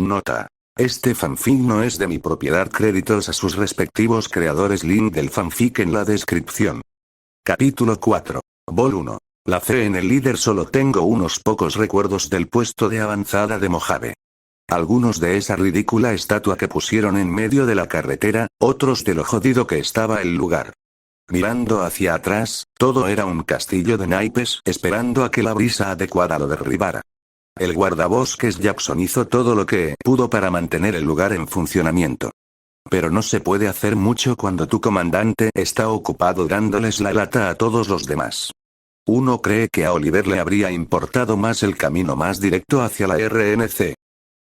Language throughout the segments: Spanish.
Nota. Este fanfic no es de mi propiedad. Créditos a sus respectivos creadores. Link del fanfic en la descripción. Capítulo 4. Vol 1. La fe en el líder. Solo tengo unos pocos recuerdos del puesto de avanzada de Mojave. Algunos de esa ridícula estatua que pusieron en medio de la carretera, otros de lo jodido que estaba el lugar. Mirando hacia atrás, todo era un castillo de naipes esperando a que la brisa adecuada lo derribara. El guardabosques Jackson hizo todo lo que pudo para mantener el lugar en funcionamiento. Pero no se puede hacer mucho cuando tu comandante está ocupado dándoles la lata a todos los demás. Uno cree que a Oliver le habría importado más el camino más directo hacia la RNC.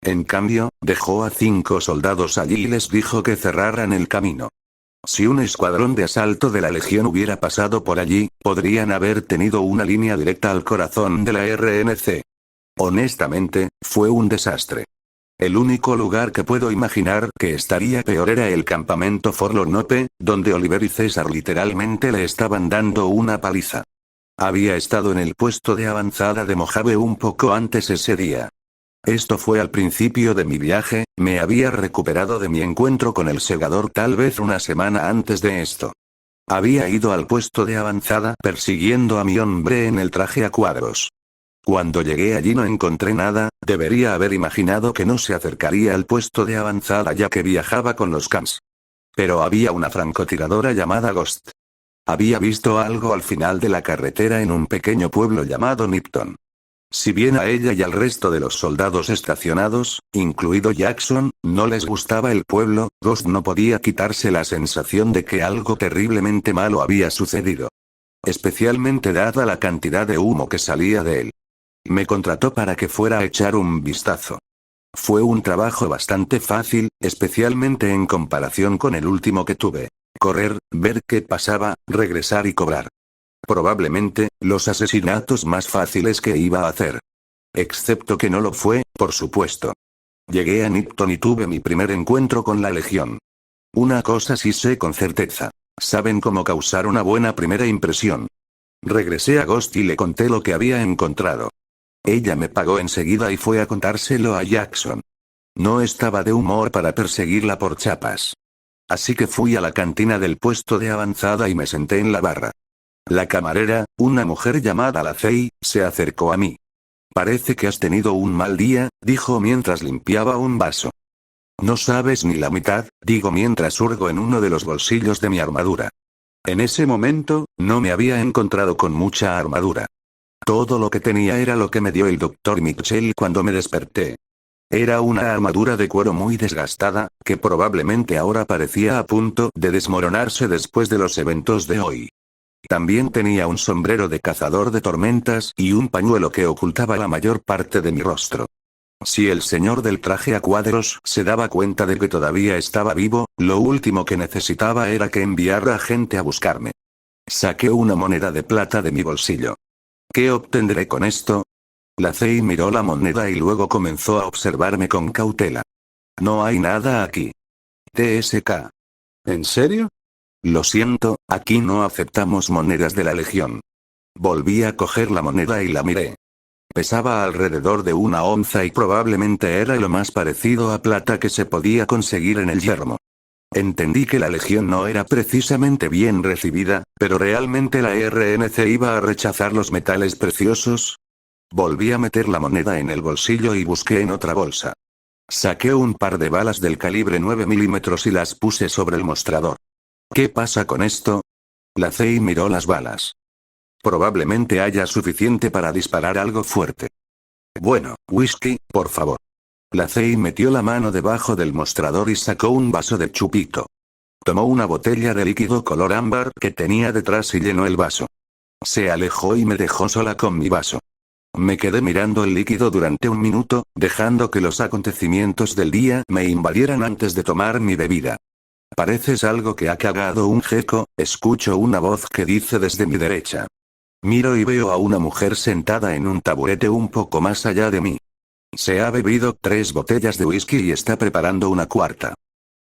En cambio, dejó a 5 soldados allí y les dijo que cerraran el camino. Si un escuadrón de asalto de la Legión hubiera pasado por allí, podrían haber tenido una línea directa al corazón de la RNC. Honestamente, fue un desastre. El único lugar que puedo imaginar que estaría peor era el campamento Forlonope, donde Oliver y César literalmente le estaban dando una paliza. Había estado en el puesto de avanzada de Mojave un poco antes ese día. Esto fue al principio de mi viaje, me había recuperado de mi encuentro con el segador tal vez una semana antes de esto. Había ido al puesto de avanzada persiguiendo a mi hombre en el traje a cuadros. Cuando llegué allí no encontré nada, debería haber imaginado que no se acercaría al puesto de avanzada ya que viajaba con los Camps. Pero había una francotiradora llamada Ghost. Había visto algo al final de la carretera en un pequeño pueblo llamado Nipton. Si bien a ella y al resto de los soldados estacionados, incluido Jackson, no les gustaba el pueblo, Ghost no podía quitarse la sensación de que algo terriblemente malo había sucedido. Especialmente dada la cantidad de humo que salía de él. Me contrató para que fuera a echar un vistazo. Fue un trabajo bastante fácil, especialmente en comparación con el último que tuve. Correr, ver qué pasaba, regresar y cobrar. Probablemente, los asesinatos más fáciles que iba a hacer. Excepto que no lo fue, por supuesto. Llegué a Nipton y tuve mi primer encuentro con la Legión. Una cosa sí sé con certeza. Saben cómo causar una buena primera impresión. Regresé a Ghost y le conté lo que había encontrado. Ella me pagó enseguida y fue a contárselo a Jackson. No estaba de humor para perseguirla por chapas. Así que fui a la cantina del puesto de avanzada y me senté en la barra. La camarera, una mujer llamada Lacey, se acercó a mí. Parece que has tenido un mal día, dijo mientras limpiaba un vaso. No sabes ni la mitad, digo mientras hurgo en uno de los bolsillos de mi armadura. En ese momento, no me había encontrado con mucha armadura. Todo lo que tenía era lo que me dio el Dr. Mitchell cuando me desperté. Era una armadura de cuero muy desgastada, que probablemente ahora parecía a punto de desmoronarse después de los eventos de hoy. También tenía un sombrero de cazador de tormentas y un pañuelo que ocultaba la mayor parte de mi rostro. Si el señor del traje a cuadros se daba cuenta de que todavía estaba vivo, lo último que necesitaba era que enviara gente a buscarme. Saqué una moneda de plata de mi bolsillo. ¿Qué obtendré con esto? Lacey miró la moneda y luego comenzó a observarme con cautela. No hay nada aquí. TSK. ¿En serio? Lo siento, aquí no aceptamos monedas de la Legión. Volví a coger la moneda y la miré. Pesaba alrededor de 1 onza y probablemente era lo más parecido a plata que se podía conseguir en el yermo. Entendí que la Legión no era precisamente bien recibida, pero realmente la RNC iba a rechazar los metales preciosos. Volví a meter la moneda en el bolsillo y busqué en otra bolsa. Saqué un par de balas del calibre 9 milímetros y las puse sobre el mostrador. ¿Qué pasa con esto? Lacey miró las balas. Probablemente haya suficiente para disparar algo fuerte. Bueno, whisky, por favor. Lacey metió la mano debajo del mostrador y sacó un vaso de chupito. Tomó una botella de líquido color ámbar que tenía detrás y llenó el vaso. Se alejó y me dejó sola con mi vaso. Me quedé mirando el líquido durante un minuto, dejando que los acontecimientos del día me invadieran antes de tomar mi bebida. Pareces algo que ha cagado un geco, escucho una voz que dice desde mi derecha. Miro y veo a una mujer sentada en un taburete un poco más allá de mí. Se ha bebido 3 botellas de whisky y está preparando una cuarta.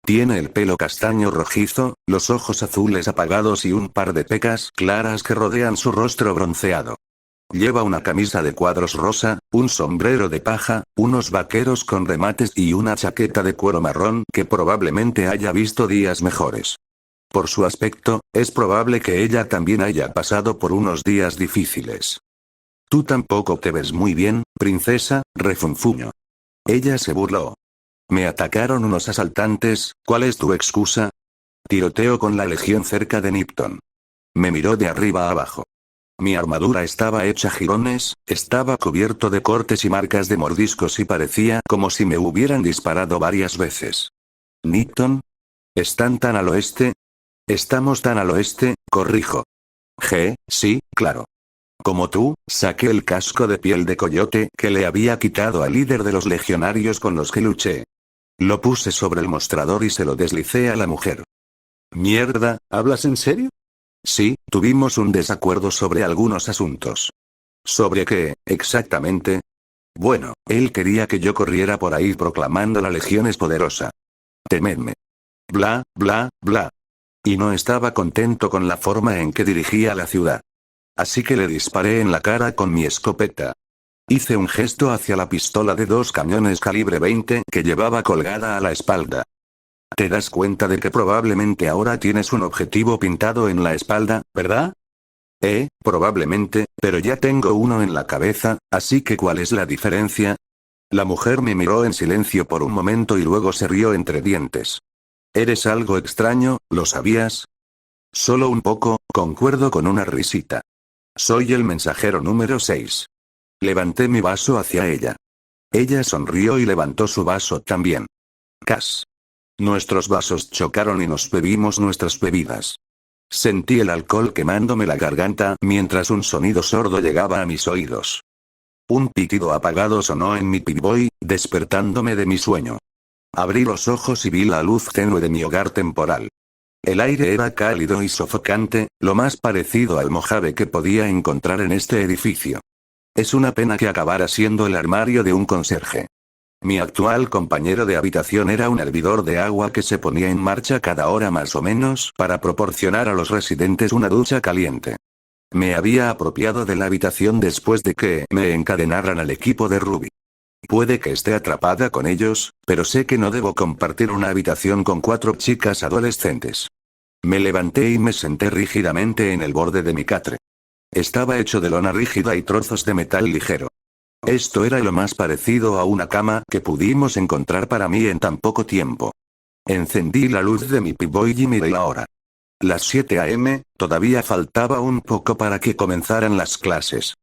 Tiene el pelo castaño rojizo, los ojos azules apagados y un par de pecas claras que rodean su rostro bronceado. Lleva una camisa de cuadros rosa, un sombrero de paja, unos vaqueros con remates y una chaqueta de cuero marrón que probablemente haya visto días mejores. Por su aspecto, es probable que ella también haya pasado por unos días difíciles. Tú tampoco te ves muy bien, princesa, refunfuñó. Ella se burló. Me atacaron unos asaltantes, ¿cuál es tu excusa? Tiroteo con la legión cerca de Nipton. Me miró de arriba a abajo. Mi armadura estaba hecha jirones, estaba cubierto de cortes y marcas de mordiscos y parecía como si me hubieran disparado varias veces. ¿Nipton? ¿Están tan al oeste? Estamos tan al oeste, corrijo. Sí, claro. Como tú, saqué el casco de piel de coyote que le había quitado al líder de los legionarios con los que luché. Lo puse sobre el mostrador y se lo deslicé a la mujer. Mierda, ¿hablas en serio? Sí, tuvimos un desacuerdo sobre algunos asuntos. ¿Sobre qué, exactamente? Bueno, él quería que yo corriera por ahí proclamando la legión es poderosa. Temedme. Bla, bla, bla. Y no estaba contento con la forma en que dirigía la ciudad. Así que le disparé en la cara con mi escopeta. Hice un gesto hacia la pistola de 2 cañones calibre 20 que llevaba colgada a la espalda. ¿Te das cuenta de que probablemente ahora tienes un objetivo pintado en la espalda, verdad? Probablemente, pero ya tengo uno en la cabeza, así que ¿cuál es la diferencia? La mujer me miró en silencio por un momento y luego se rió entre dientes. Eres algo extraño, ¿lo sabías? Solo un poco, concuerdo con una risita. Soy el mensajero número 6. Levanté mi vaso hacia ella. Ella sonrió y levantó su vaso también. Cas. Nuestros vasos chocaron y nos bebimos nuestras bebidas. Sentí el alcohol quemándome la garganta mientras un sonido sordo llegaba a mis oídos. Un pitido apagado sonó en mi Pip-Boy, despertándome de mi sueño. Abrí los ojos y vi la luz tenue de mi hogar temporal. El aire era cálido y sofocante, lo más parecido al Mojave que podía encontrar en este edificio. Es una pena que acabara siendo el armario de un conserje. Mi actual compañero de habitación era un hervidor de agua que se ponía en marcha cada hora más o menos para proporcionar a los residentes una ducha caliente. Me había apropiado de la habitación después de que me encadenaran al equipo de Ruby. Puede que esté atrapada con ellos, pero sé que no debo compartir una habitación con 4 chicas adolescentes. Me levanté y me senté rígidamente en el borde de mi catre. Estaba hecho de lona rígida y trozos de metal ligero. Esto era lo más parecido a una cama que pudimos encontrar para mí en tan poco tiempo. Encendí la luz de mi Pip-Boy y miré la hora. Las 7 a.m., todavía faltaba un poco para que comenzaran las clases.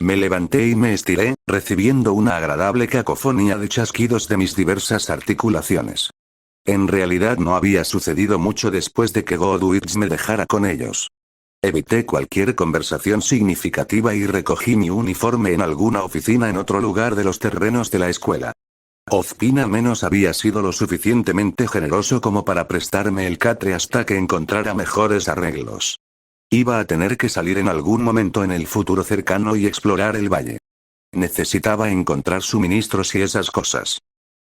Me levanté y me estiré, recibiendo una agradable cacofonía de chasquidos de mis diversas articulaciones. En realidad no había sucedido mucho después de que Godwitz me dejara con ellos. Evité cualquier conversación significativa y recogí mi uniforme en alguna oficina en otro lugar de los terrenos de la escuela. Ozpin al menos había sido lo suficientemente generoso como para prestarme el catre hasta que encontrara mejores arreglos. Iba a tener que salir en algún momento en el futuro cercano y explorar el valle. Necesitaba encontrar suministros y esas cosas.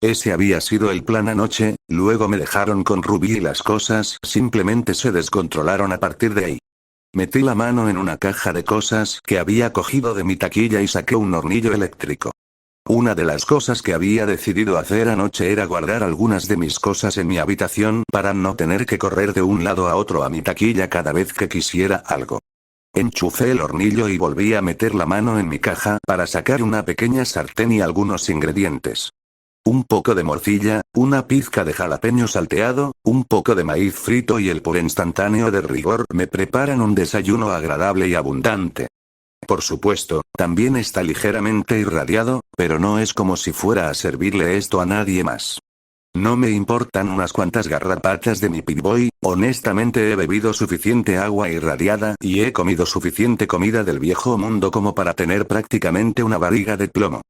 Ese había sido el plan anoche, luego me dejaron con Ruby y las cosas simplemente se descontrolaron a partir de ahí. Metí la mano en una caja de cosas que había cogido de mi taquilla y saqué un hornillo eléctrico. Una de las cosas que había decidido hacer anoche era guardar algunas de mis cosas en mi habitación para no tener que correr de un lado a otro a mi taquilla cada vez que quisiera algo. Enchufé el hornillo y volví a meter la mano en mi caja para sacar una pequeña sartén y algunos ingredientes. Un poco de morcilla, una pizca de jalapeño salteado, un poco de maíz frito y el puré instantáneo de rigor me preparan un desayuno agradable y abundante. Por supuesto, también está ligeramente irradiado, pero no es como si fuera a servirle esto a nadie más. No me importan unas cuantas garrapatas de mi Pip-Boy, honestamente he bebido suficiente agua irradiada y he comido suficiente comida del viejo mundo como para tener prácticamente una barriga de plomo.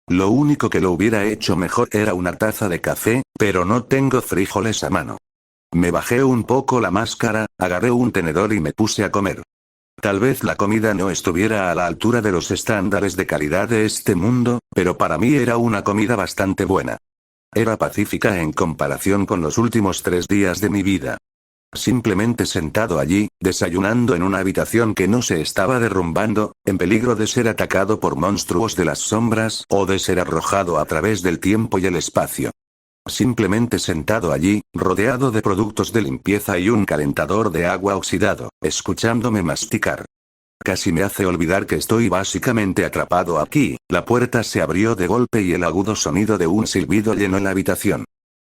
Lo único que lo hubiera hecho mejor era una taza de café, pero no tengo frijoles a mano. Me bajé un poco la máscara, agarré un tenedor y me puse a comer. Tal vez la comida no estuviera a la altura de los estándares de calidad de este mundo, pero para mí era una comida bastante buena. Era pacífica en comparación con los últimos 3 días de mi vida. Simplemente sentado allí, desayunando en una habitación que no se estaba derrumbando, en peligro de ser atacado por monstruos de las sombras o de ser arrojado a través del tiempo y el espacio. Simplemente sentado allí, rodeado de productos de limpieza y un calentador de agua oxidado, escuchándome masticar. Casi me hace olvidar que estoy básicamente atrapado aquí. La puerta se abrió de golpe y el agudo sonido de un silbido llenó la habitación.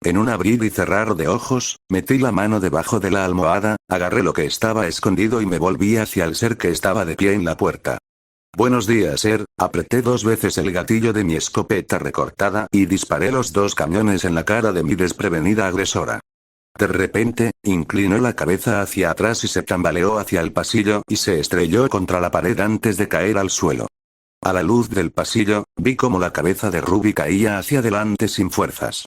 En un abrir y cerrar de ojos, metí la mano debajo de la almohada, agarré lo que estaba escondido y me volví hacia el ser que estaba de pie en la puerta. Buenos días, ser. Apreté 2 veces el gatillo de mi escopeta recortada y disparé los 2 cañones en la cara de mi desprevenida agresora. De repente, inclinó la cabeza hacia atrás y se tambaleó hacia el pasillo y se estrelló contra la pared antes de caer al suelo. A la luz del pasillo, vi cómo la cabeza de Ruby caía hacia adelante sin fuerzas.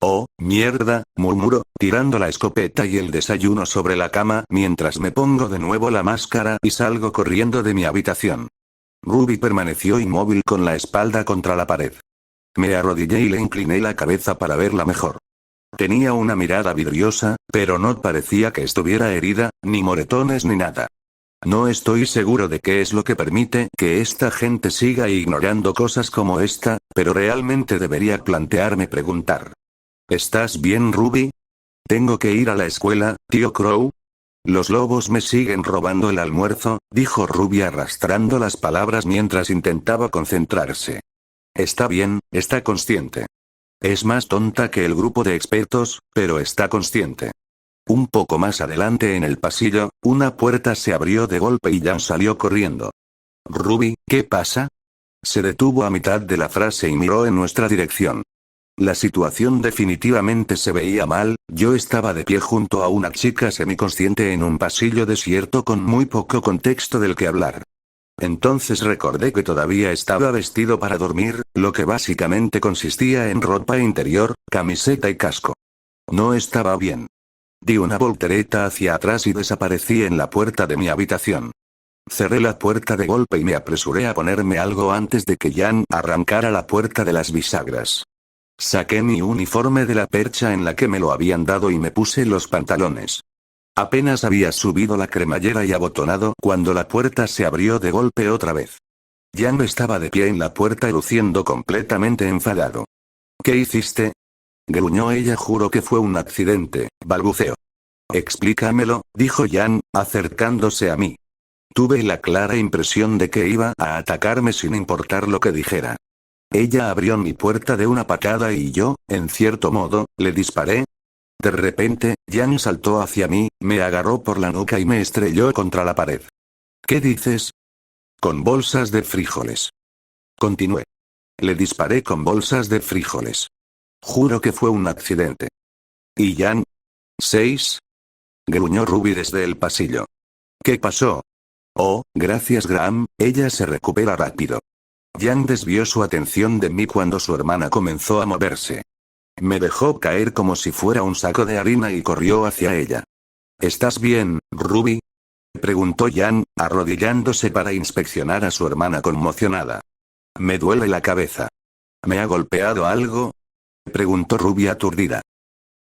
«Oh, mierda», murmuró, tirando la escopeta y el desayuno sobre la cama mientras me pongo de nuevo la máscara y salgo corriendo de mi habitación. Ruby permaneció inmóvil con la espalda contra la pared. Me arrodillé y le incliné la cabeza para verla mejor. Tenía una mirada vidriosa, pero no parecía que estuviera herida, ni moretones ni nada. No estoy seguro de qué es lo que permite que esta gente siga ignorando cosas como esta, pero realmente debería plantearme preguntar. ¿Estás bien, Ruby? Tengo que ir a la escuela, tío Crow. Los lobos me siguen robando el almuerzo, dijo Ruby arrastrando las palabras mientras intentaba concentrarse. Está bien, está consciente. Es más tonta que el grupo de expertos, pero está consciente. Un poco más adelante en el pasillo, una puerta se abrió de golpe y Jan salió corriendo. Ruby, ¿qué pasa? Se detuvo a mitad de la frase y miró en nuestra dirección. La situación definitivamente se veía mal. Yo estaba de pie junto a una chica semiconsciente en un pasillo desierto con muy poco contexto del que hablar. Entonces recordé que todavía estaba vestido para dormir, lo que básicamente consistía en ropa interior, camiseta y casco. No estaba bien. Di una voltereta hacia atrás y desaparecí en la puerta de mi habitación. Cerré la puerta de golpe y me apresuré a ponerme algo antes de que Jan arrancara la puerta de las bisagras. Saqué mi uniforme de la percha en la que me lo habían dado y me puse los pantalones. Apenas había subido la cremallera y abotonado cuando la puerta se abrió de golpe otra vez. Jan estaba de pie en la puerta luciendo completamente enfadado. ¿Qué hiciste? Gruñó ella. Juro que fue un accidente, balbuceó. Explícamelo, dijo Jan, acercándose a mí. Tuve la clara impresión de que iba a atacarme sin importar lo que dijera. Ella abrió mi puerta de una patada y yo, en cierto modo, le disparé. De repente, Jan saltó hacia mí, me agarró por la nuca y me estrelló contra la pared. ¿Qué dices? Con bolsas de frijoles. Continué. Le disparé con bolsas de frijoles. Juro que fue un accidente. ¿Y Jan? 6. Gruñó Ruby desde el pasillo. ¿Qué pasó? Oh, gracias Graham, ella se recupera rápido. Jan desvió su atención de mí cuando su hermana comenzó a moverse. Me dejó caer como si fuera un saco de harina y corrió hacia ella. ¿Estás bien, Ruby? Preguntó Jan, arrodillándose para inspeccionar a su hermana conmocionada. Me duele la cabeza. ¿Me ha golpeado algo? Preguntó Ruby aturdida.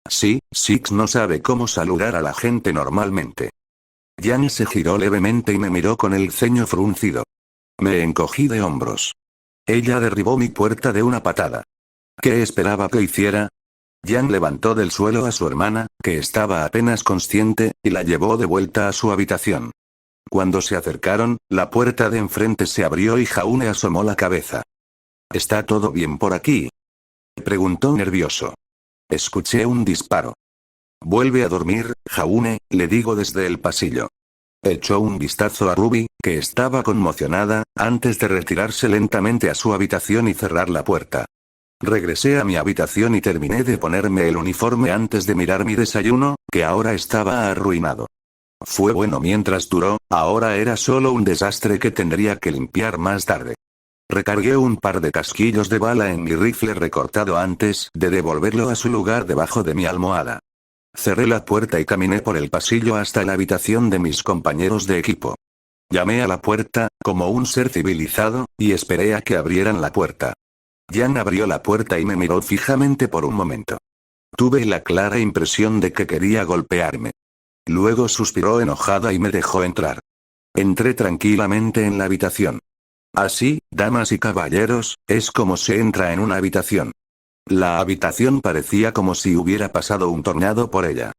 Sí, Six no sabe cómo saludar a la gente normalmente. Jan se giró levemente y me miró con el ceño fruncido. Me encogí de hombros. Ella derribó mi puerta de una patada. ¿Qué esperaba que hiciera? Jan levantó del suelo a su hermana, que estaba apenas consciente, y la llevó de vuelta a su habitación. Cuando se acercaron, la puerta de enfrente se abrió y Jaune asomó la cabeza. ¿Está todo bien por aquí? Preguntó nervioso. Escuché un disparo. Vuelve a dormir, Jaune, le digo desde el pasillo. Echó un vistazo a Ruby, que estaba conmocionada, antes de retirarse lentamente a su habitación y cerrar la puerta. Regresé a mi habitación y terminé de ponerme el uniforme antes de mirar mi desayuno, que ahora estaba arruinado. Fue bueno mientras duró, ahora era solo un desastre que tendría que limpiar más tarde. Recargué un par de casquillos de bala en mi rifle recortado antes de devolverlo a su lugar debajo de mi almohada. Cerré la puerta y caminé por el pasillo hasta la habitación de mis compañeros de equipo. Llamé a la puerta, como un ser civilizado, y esperé a que abrieran la puerta. Jan abrió la puerta y me miró fijamente por un momento. Tuve la clara impresión de que quería golpearme. luego suspiró enojada y me dejó entrar. Entré tranquilamente en la habitación. Así, damas y caballeros, es como se entra en una habitación. La habitación parecía como si hubiera pasado un tornado por ella.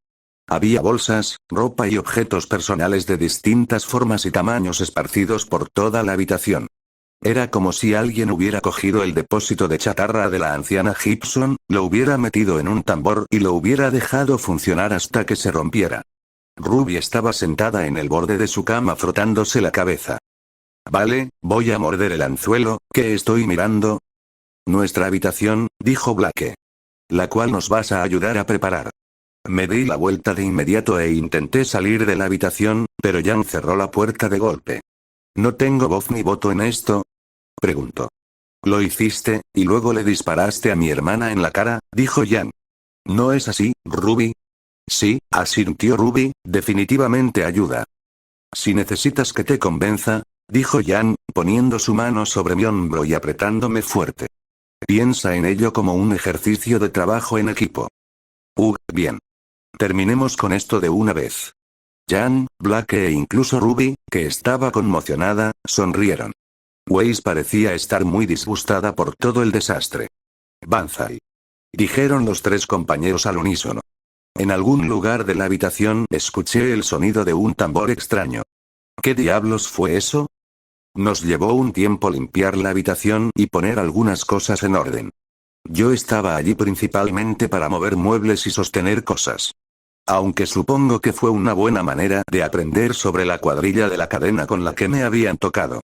Había bolsas, ropa y objetos personales de distintas formas y tamaños esparcidos por toda la habitación. Era como si alguien hubiera cogido el depósito de chatarra de la anciana Gibson, lo hubiera metido en un tambor y lo hubiera dejado funcionar hasta que se rompiera. Ruby estaba sentada en el borde de su cama frotándose la cabeza. Vale, voy a morder el anzuelo, ¿qué estoy mirando? Nuestra habitación, dijo Blake. La cual nos vas a ayudar a preparar. Me di la vuelta de inmediato e intenté salir de la habitación, pero Jan cerró la puerta de golpe. ¿No tengo voz ni voto en esto? Preguntó. Lo hiciste, y luego le disparaste a mi hermana en la cara, dijo Jan. ¿No es así, Ruby? Sí, asintió Ruby, definitivamente ayuda. Si necesitas que te convenza, dijo Jan, poniendo su mano sobre mi hombro y apretándome fuerte. Piensa en ello como un ejercicio de trabajo en equipo. Bien. Terminemos con esto de una vez. Jan, Blake e incluso Ruby, que estaba conmocionada, sonrieron. Weiss parecía estar muy disgustada por todo el desastre. Banzai. Dijeron los tres compañeros al unísono. En algún lugar de la habitación escuché el sonido de un tambor extraño. ¿Qué diablos fue eso? Nos llevó un tiempo limpiar la habitación y poner algunas cosas en orden. Yo estaba allí principalmente para mover muebles y sostener cosas. Aunque supongo que fue una buena manera de aprender sobre la cuadrilla de la cadena con la que me habían tocado.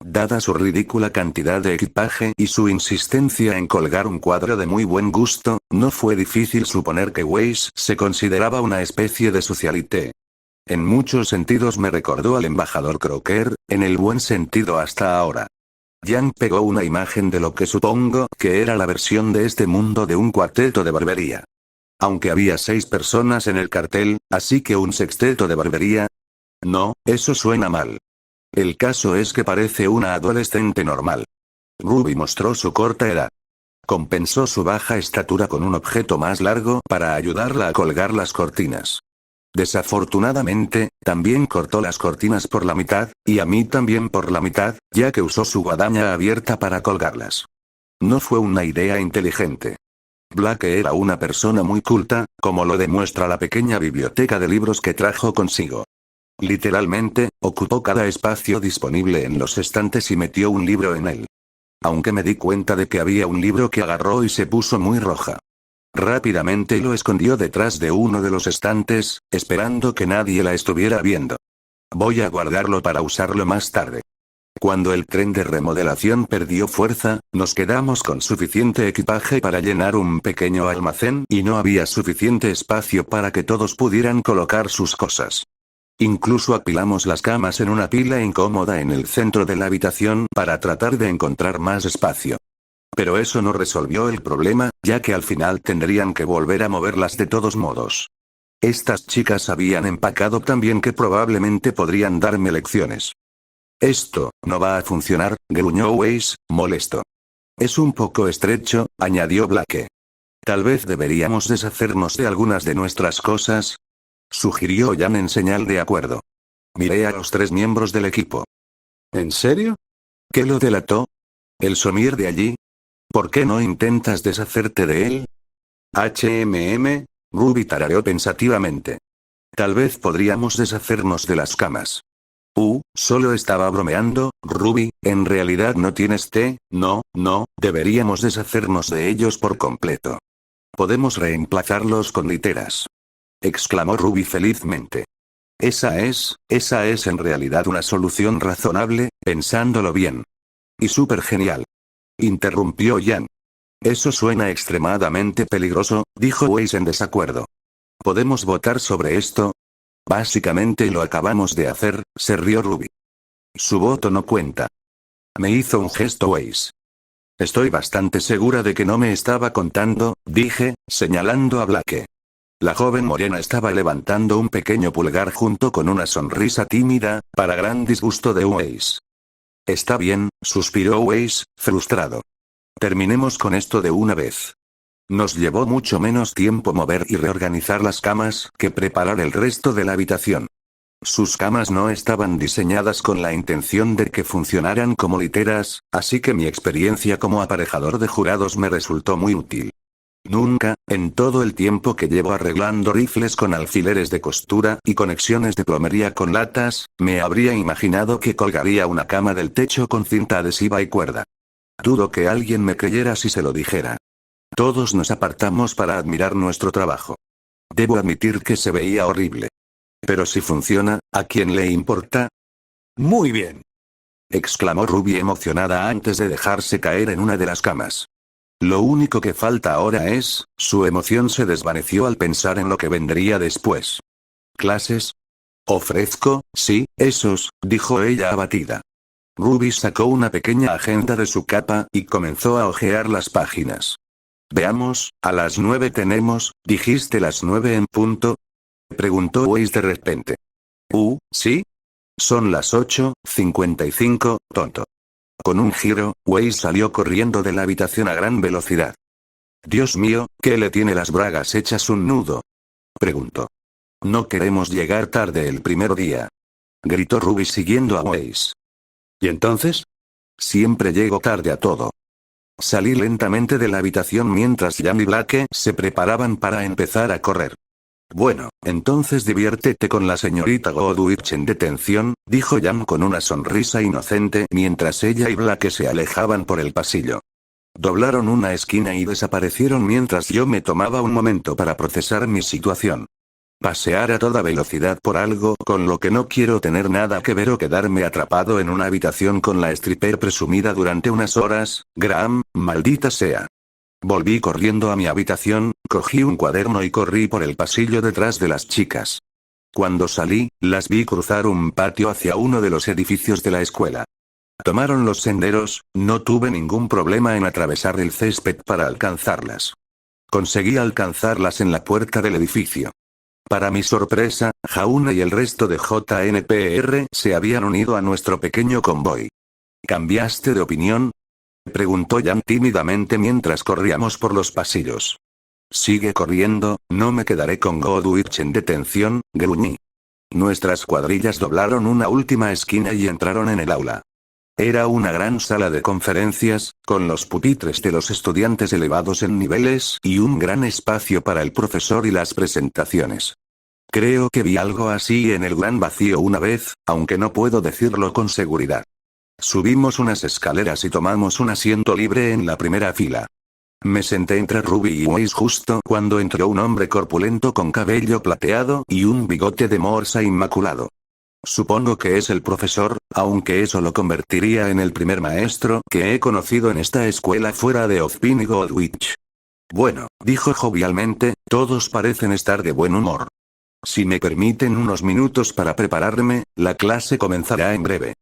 Dada su ridícula cantidad de equipaje y su insistencia en colgar un cuadro de muy buen gusto, no fue difícil suponer que Weiss se consideraba una especie de socialité. En muchos sentidos me recordó al embajador Crocker, en el buen sentido hasta ahora. Jan pegó una imagen de lo que supongo que era la versión de este mundo de un cuarteto de barbería. Aunque había 6 personas en el cartel, así que un sexteto de barbería. No, eso suena mal. El caso es que parece una adolescente normal. Ruby mostró su corta edad. Compensó su baja estatura con un objeto más largo para ayudarla a colgar las cortinas. Desafortunadamente, también cortó las cortinas por la mitad, y a mí también por la mitad, ya que usó su guadaña abierta para colgarlas. No fue una idea inteligente. Blake era una persona muy culta, como lo demuestra la pequeña biblioteca de libros que trajo consigo. Literalmente, ocupó cada espacio disponible en los estantes y metió un libro en él. Aunque me di cuenta de que había un libro que agarró y se puso muy roja. Rápidamente lo escondió detrás de uno de los estantes, esperando que nadie la estuviera viendo. Voy a guardarlo para usarlo más tarde. Cuando el tren de remodelación perdió fuerza, nos quedamos con suficiente equipaje para llenar un pequeño almacén y no había suficiente espacio para que todos pudieran colocar sus cosas. Incluso apilamos las camas en una pila incómoda en el centro de la habitación para tratar de encontrar más espacio. Pero eso no resolvió el problema, ya que al final tendrían que volver a moverlas de todos modos. Estas chicas habían empacado tan bien que probablemente podrían darme lecciones. Esto no va a funcionar, gruñó Weiss, molesto. Es un poco estrecho, añadió Blake. Tal vez deberíamos deshacernos de algunas de nuestras cosas, sugirió Jan en señal de acuerdo. Miré a los 3 miembros del equipo. ¿En serio? ¿Qué lo delató? ¿El somier de allí? ¿Por qué no intentas deshacerte de él? Ruby tarareó pensativamente. Tal vez podríamos deshacernos de las camas. Solo estaba bromeando, Ruby, en realidad no tienes té, no, deberíamos deshacernos de ellos por completo. Podemos reemplazarlos con literas. Exclamó Ruby felizmente. Esa es en realidad una solución razonable, pensándolo bien. Y súper genial. Interrumpió Jan. Eso suena extremadamente peligroso, dijo Weiss en desacuerdo. ¿Podemos votar sobre esto? Básicamente lo acabamos de hacer, se rió Ruby. Su voto no cuenta. Me hizo un gesto Weiss. Estoy bastante segura de que no me estaba contando, dije, señalando a Blake. La joven morena estaba levantando un pequeño pulgar junto con una sonrisa tímida, para gran disgusto de Weiss. Está bien, suspiró Weiss, frustrado. Terminemos con esto de una vez. Nos llevó mucho menos tiempo mover y reorganizar las camas que preparar el resto de la habitación. Sus camas no estaban diseñadas con la intención de que funcionaran como literas, así que mi experiencia como aparejador de jurados me resultó muy útil. Nunca, en todo el tiempo que llevo arreglando rifles con alfileres de costura y conexiones de plomería con latas, me habría imaginado que colgaría una cama del techo con cinta adhesiva y cuerda. Dudo que alguien me creyera si se lo dijera. Todos nos apartamos para admirar nuestro trabajo. Debo admitir que se veía horrible. Pero si funciona, ¿a quién le importa? Muy bien. Exclamó Ruby emocionada antes de dejarse caer en una de las camas. Lo único que falta ahora es, su emoción se desvaneció al pensar en lo que vendría después. ¿Clases? Ofrezco, sí, esos, dijo ella abatida. Ruby sacó una pequeña agenda de su capa y comenzó a hojear las páginas. Veamos, a las 9 tenemos, ¿dijiste las 9 en punto? Preguntó Weiss de repente. ¿Sí? Son las 8:55, tonto. Con un giro, Weiss salió corriendo de la habitación a gran velocidad. Dios mío, ¿qué le tiene las bragas hechas un nudo? Preguntó. No queremos llegar tarde el primer día. Gritó Ruby siguiendo a Weiss. ¿Y entonces? Siempre llego tarde a todo. Salí lentamente de la habitación mientras Jan y Blake se preparaban para empezar a correr. Bueno, entonces diviértete con la señorita Godwich en detención, dijo Jan con una sonrisa inocente mientras ella y Blake se alejaban por el pasillo. Doblaron una esquina y desaparecieron mientras yo me tomaba un momento para procesar mi situación. Pasear a toda velocidad por algo con lo que no quiero tener nada que ver o quedarme atrapado en una habitación con la stripper presumida durante unas horas, Graham, maldita sea. Volví corriendo a mi habitación, cogí un cuaderno y corrí por el pasillo detrás de las chicas. Cuando salí, las vi cruzar un patio hacia uno de los edificios de la escuela. Tomaron los senderos, no tuve ningún problema en atravesar el césped para alcanzarlas. Conseguí alcanzarlas en la puerta del edificio. Para mi sorpresa, Jauna y el resto de JNPR se habían unido a nuestro pequeño convoy. ¿Cambiaste de opinión?, preguntó Jan tímidamente mientras corríamos por los pasillos. Sigue corriendo, no me quedaré con Godwich en detención, gruñí. Nuestras cuadrillas doblaron una última esquina y entraron en el aula. Era una gran sala de conferencias, con los pupitres de los estudiantes elevados en niveles y un gran espacio para el profesor y las presentaciones. Creo que vi algo así en el gran vacío una vez, aunque no puedo decirlo con seguridad. Subimos unas escaleras y tomamos un asiento libre en la primera fila. Me senté entre Ruby y Weiss justo cuando entró un hombre corpulento con cabello plateado y un bigote de morsa inmaculado. Supongo que es el profesor, aunque eso lo convertiría en el primer maestro que he conocido en esta escuela fuera de Ozpin y Godwich. Bueno, dijo jovialmente, todos parecen estar de buen humor. Si me permiten unos minutos para prepararme, la clase comenzará en breve.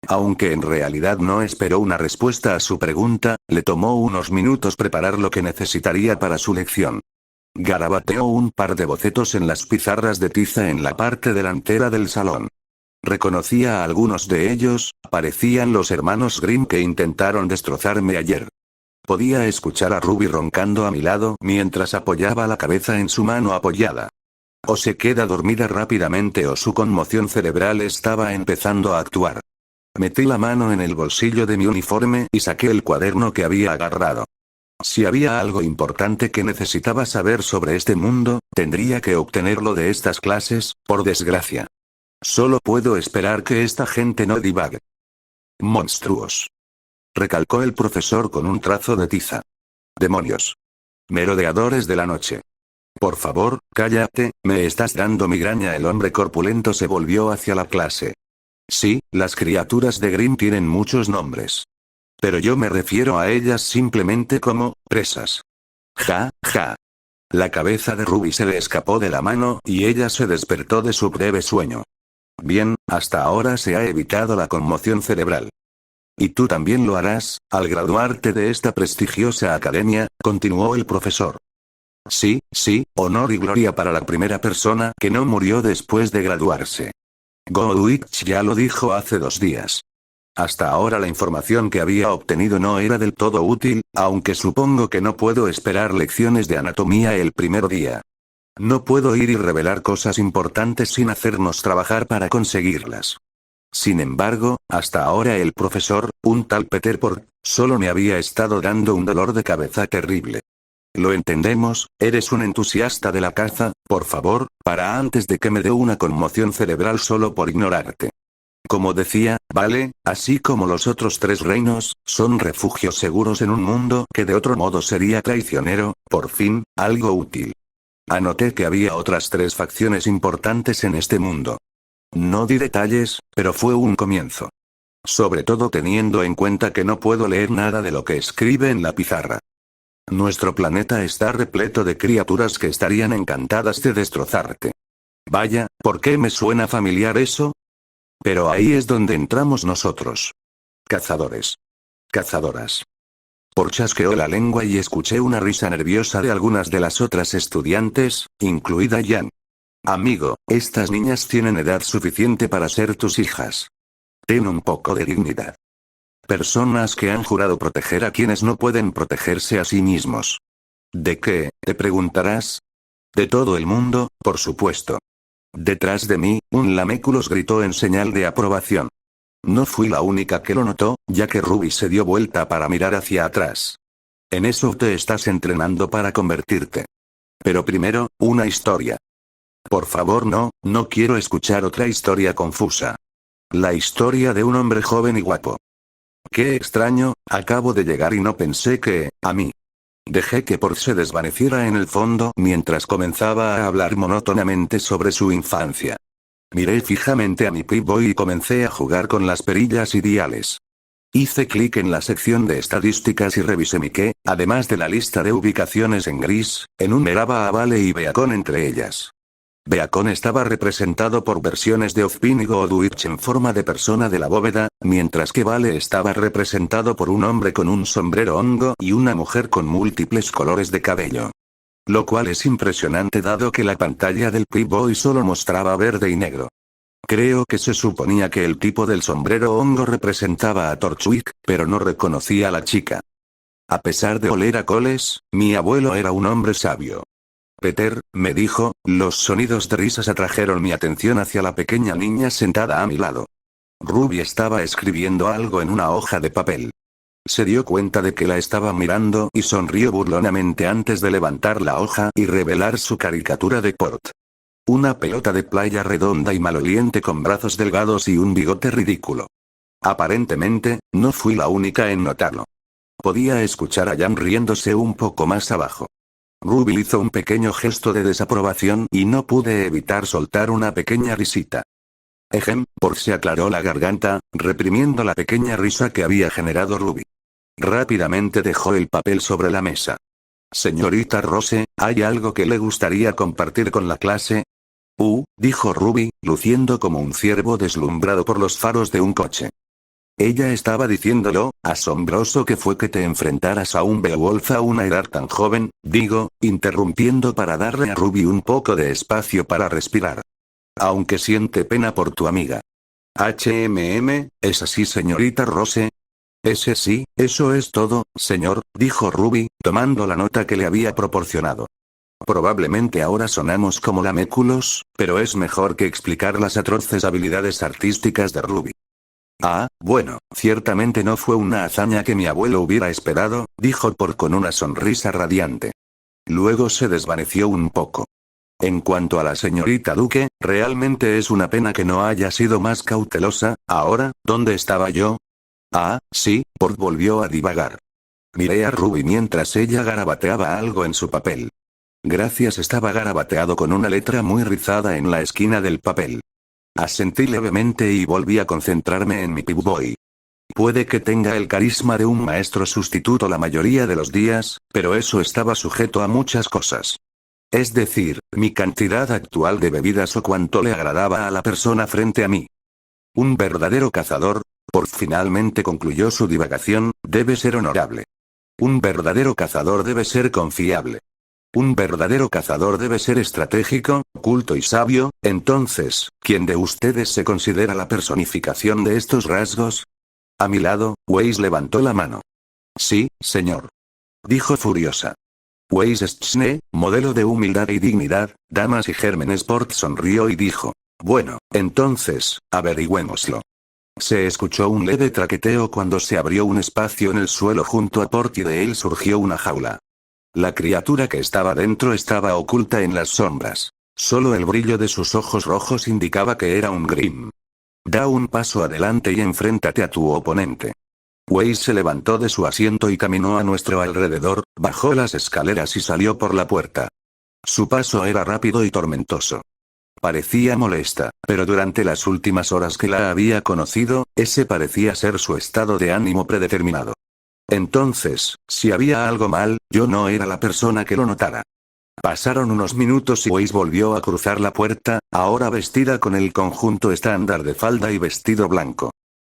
Aunque en realidad no esperó una respuesta a su pregunta, le tomó unos minutos preparar lo que necesitaría para su lección. Garabateó un par de bocetos en las pizarras de tiza en la parte delantera del salón. Reconocía a algunos de ellos, parecían los hermanos Grimm que intentaron destrozarme ayer. Podía escuchar a Ruby roncando a mi lado mientras apoyaba la cabeza en su mano apoyada. O se queda dormida rápidamente o su conmoción cerebral estaba empezando a actuar. Metí la mano en el bolsillo de mi uniforme y saqué el cuaderno que había agarrado. Si había algo importante que necesitaba saber sobre este mundo, tendría que obtenerlo de estas clases, por desgracia. Solo puedo esperar que esta gente no divague. Monstruos. Recalcó el profesor con un trazo de tiza. Demonios. Merodeadores de la noche. Por favor, cállate, me estás dando migraña. El hombre corpulento se volvió hacia la clase. Sí, las criaturas de Grimm tienen muchos nombres. Pero yo me refiero a ellas simplemente como, presas. Ja, ja. La cabeza de Ruby se le escapó de la mano y ella se despertó de su breve sueño. Bien, hasta ahora se ha evitado la conmoción cerebral. Y tú también lo harás, al graduarte de esta prestigiosa academia, continuó el profesor. Sí, sí, honor y gloria para la primera persona que no murió después de graduarse. Godwich ya lo dijo hace 2 días. Hasta ahora la información que había obtenido no era del todo útil, aunque supongo que no puedo esperar lecciones de anatomía el primer día. No puedo ir y revelar cosas importantes sin hacernos trabajar para conseguirlas. Sin embargo, hasta ahora el profesor, un tal Peter Port, solo me había estado dando un dolor de cabeza terrible. Lo entendemos, eres un entusiasta de la caza, por favor, para antes de que me dé una conmoción cerebral solo por ignorarte. Como decía, vale, así como los otros 3 reinos, son refugios seguros en un mundo que de otro modo sería traicionero, por fin, algo útil. Anoté que había otras 3 facciones importantes en este mundo. No di detalles, pero fue un comienzo. Sobre todo teniendo en cuenta que no puedo leer nada de lo que escribe en la pizarra. Nuestro planeta está repleto de criaturas que estarían encantadas de destrozarte. Vaya, ¿por qué me suena familiar eso? Pero ahí es donde entramos nosotros. Cazadores. Cazadoras. Por chasqueó la lengua y escuché una risa nerviosa de algunas de las otras estudiantes, incluida Jan. Amigo, estas niñas tienen edad suficiente para ser tus hijas. Ten un poco de dignidad. Personas que han jurado proteger a quienes no pueden protegerse a sí mismos. ¿De qué, te preguntarás? De todo el mundo, por supuesto. Detrás de mí, un laméculos gritó en señal de aprobación. No fui la única que lo notó, ya que Ruby se dio vuelta para mirar hacia atrás. En eso te estás entrenando para convertirte. Pero primero, una historia. Por favor no quiero escuchar otra historia confusa. La historia de un hombre joven y guapo. Qué extraño, acabo de llegar y no pensé que, a mí. Dejé que Port se desvaneciera en el fondo mientras comenzaba a hablar monótonamente sobre su infancia. Miré fijamente a mi Pip-Boy y comencé a jugar con las perillas y diales. Hice clic en la sección de estadísticas y revisé mi que, además de la lista de ubicaciones en gris, enumeraba a Vale y Beacon entre ellas. Beacon estaba representado por versiones de Ozpin y Godwitch en forma de persona de la bóveda, mientras que Vale estaba representado por un hombre con un sombrero hongo y una mujer con múltiples colores de cabello. Lo cual es impresionante dado que la pantalla del Pip-Boy solo mostraba verde y negro. Creo que se suponía que el tipo del sombrero hongo representaba a Torchwick, pero no reconocía a la chica. A pesar de oler a coles, mi abuelo era un hombre sabio. Peter, me dijo, los sonidos de risas atrajeron mi atención hacia la pequeña niña sentada a mi lado. Ruby estaba escribiendo algo en una hoja de papel. Se dio cuenta de que la estaba mirando y sonrió burlonamente antes de levantar la hoja y revelar su caricatura de Port. Una pelota de playa redonda y maloliente con brazos delgados y un bigote ridículo. Aparentemente, no fui la única en notarlo. Podía escuchar a Jan riéndose un poco más abajo. Ruby hizo un pequeño gesto de desaprobación y no pude evitar soltar una pequeña risita. Port se aclaró la garganta, reprimiendo la pequeña risa que había generado Ruby. Rápidamente dejó el papel sobre la mesa. Señorita Rose, ¿hay algo que le gustaría compartir con la clase? Dijo Ruby, luciendo como un ciervo deslumbrado por los faros de un coche. Ella estaba diciéndolo, asombroso que fue que te enfrentaras a un Beowulf a una edad tan joven, interrumpiendo para darle a Ruby un poco de espacio para respirar. Aunque siente pena por tu amiga. ¿Es así, señorita Rose? Ese sí, eso es todo, señor, dijo Ruby, tomando la nota que le había proporcionado. Probablemente ahora sonamos como laméculos, pero es mejor que explicar las atroces habilidades artísticas de Ruby. Bueno, ciertamente no fue una hazaña que mi abuelo hubiera esperado, dijo Port con una sonrisa radiante. Luego se desvaneció un poco. En cuanto a la señorita Duque, realmente es una pena que no haya sido más cautelosa. Ahora, ¿dónde estaba yo? Sí, Port volvió a divagar. Miré a Ruby mientras ella garabateaba algo en su papel. Gracias, estaba garabateado con una letra muy rizada en la esquina del papel. Asentí levemente y volví a concentrarme en mi Pip-Boy. Puede que tenga el carisma de un maestro sustituto la mayoría de los días, pero eso estaba sujeto a muchas cosas. Es decir, mi cantidad actual de bebidas o cuánto le agradaba a la persona frente a mí. Un verdadero cazador, Port finalmente concluyó su divagación, debe ser honorable. Un verdadero cazador debe ser confiable. Un verdadero cazador debe ser estratégico, culto y sabio. Entonces, ¿quién de ustedes se considera la personificación de estos rasgos? A mi lado, Weiss levantó la mano. Sí, señor. Dijo furiosa. Weiss Schne, modelo de humildad y dignidad, damas y Germen Sport sonrió y dijo. Bueno, entonces, averigüémoslo. Se escuchó un leve traqueteo cuando se abrió un espacio en el suelo junto a Port y de él surgió una jaula. La criatura que estaba dentro estaba oculta en las sombras. Solo el brillo de sus ojos rojos indicaba que era un Grimm. Da un paso adelante y enfréntate a tu oponente. Weiss se levantó de su asiento y caminó a nuestro alrededor, bajó las escaleras y salió por la puerta. Su paso era rápido y tormentoso. Parecía molesta, pero durante las últimas horas que la había conocido, ese parecía ser su estado de ánimo predeterminado. Entonces, si había algo mal, yo no era la persona que lo notara. Pasaron unos minutos y Weiss volvió a cruzar la puerta, ahora vestida con el conjunto estándar de falda y vestido blanco.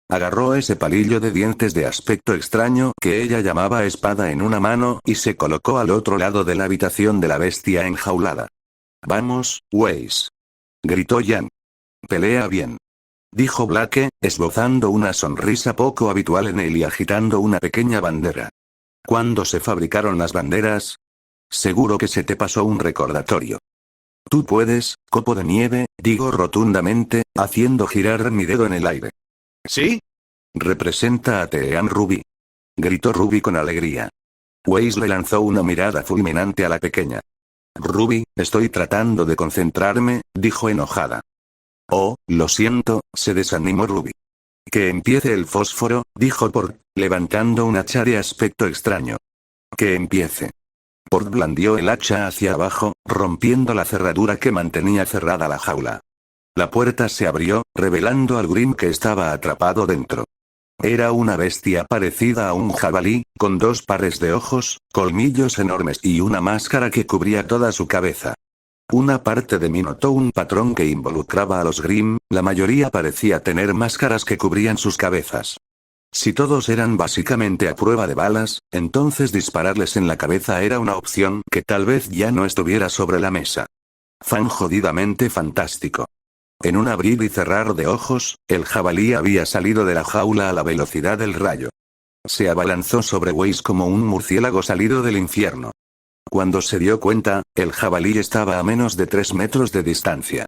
Agarró ese palillo de dientes de aspecto extraño que ella llamaba espada en una mano y se colocó al otro lado de la habitación de la bestia enjaulada. Vamos, Weiss. Gritó Jan. Pelea bien. Dijo Blake, esbozando una sonrisa poco habitual en él y agitando una pequeña bandera. ¿Cuándo se fabricaron las banderas? Seguro que se te pasó un recordatorio. Tú puedes, copo de nieve, digo rotundamente, haciendo girar mi dedo en el aire. ¿Sí? Representa a Tean Ruby. Gritó Ruby con alegría. Weiss le lanzó una mirada fulminante a la pequeña. Ruby, estoy tratando de concentrarme, dijo enojada. Oh, lo siento, se desanimó Ruby. Que empiece el fósforo, dijo Port, levantando un hacha de aspecto extraño. Que empiece. Port blandió el hacha hacia abajo, rompiendo la cerradura que mantenía cerrada la jaula. La puerta se abrió, revelando al Grimm que estaba atrapado dentro. Era una bestia parecida a un jabalí, con 2 pares de ojos, colmillos enormes y una máscara que cubría toda su cabeza. Una parte de mí notó un patrón que involucraba a los Grimm, la mayoría parecía tener máscaras que cubrían sus cabezas. Si todos eran básicamente a prueba de balas, entonces dispararles en la cabeza era una opción que tal vez ya no estuviera sobre la mesa. Fan jodidamente fantástico. En un abrir y cerrar de ojos, el jabalí había salido de la jaula a la velocidad del rayo. Se abalanzó sobre Weiss como un murciélago salido del infierno. Cuando se dio cuenta, el jabalí estaba a menos de 3 metros de distancia.